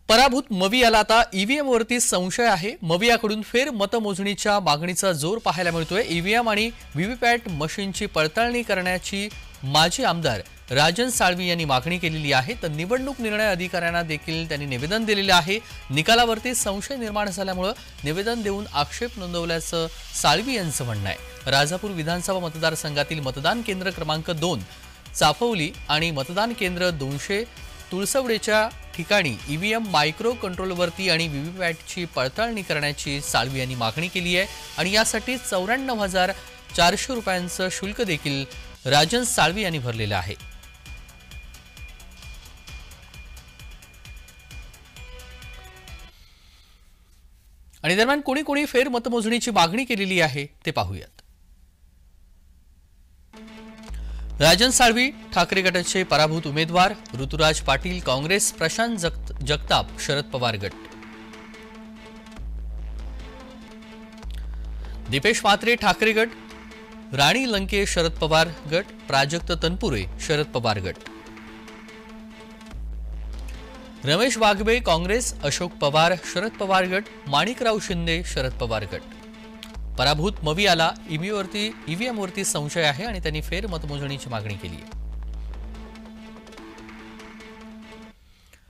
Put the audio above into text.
पराभूत मवियाला आता ईव्हीएम वरती संशय आहे। मवियाकडून फेर मतमोजणीच्या मागणीचा जोर पाहायला मिळतोय। ईव्हीएम आणि व्हीव्हीपॅट मशीनची पडताळणी करण्याची माजी आमदार राजन साळवी यांनी मागणी केलेली आहे। तर निवडणूक निर्णय अधिकाऱ्यांना देखील त्यांनी निवेदन दिलेले आहे। निकालावरती संशय निर्माण झाल्यामुळे निवेदन देऊन आक्षेप नोंदवल्याचं साळवी यांचं म्हणणं आहे। राजापूर विधानसभा मतदारसंघातील मतदान केंद्र क्रमांक 2 चाफवली आणि मतदान केंद्र 200 तुळसवडेच्या ठिकाणी ईव्हीएम मायक्रो कंट्रोलवरती आणि व्हीव्हीपॅटची पडताळणी करण्याची साळवी यांनी मागणी केली आहे आणि यासाठी 94,400 रुपयांचं शुल्क देखील राजन साळवी यांनी भरलेलं आहे। आणि दरम्यान कोणी कोणी फेर मतमोजणीची मागणी केलेली आहे ते पाहूयात। राजन साळवी ठाकरे गटाचे पराभूत उमेदवार, ऋतुराज पाटील काँग्रेस, प्रशांत जगताप शरद पवार गट, दीपेश म्हात्रे ठाकरे गट, राणी लंके शरद पवार गट, प्राजक्त तनपुरे शरद पवार गट, रमेश वाघबे काँग्रेस, अशोक पवार शरद पवार गट, माणिकराव शिंदे शरद पवार गट। पराभूत मवियाला ईव्हीएम वरती संशय आहे आणि त्यांनी फेर मतमोजणीची मागणी केली आहे।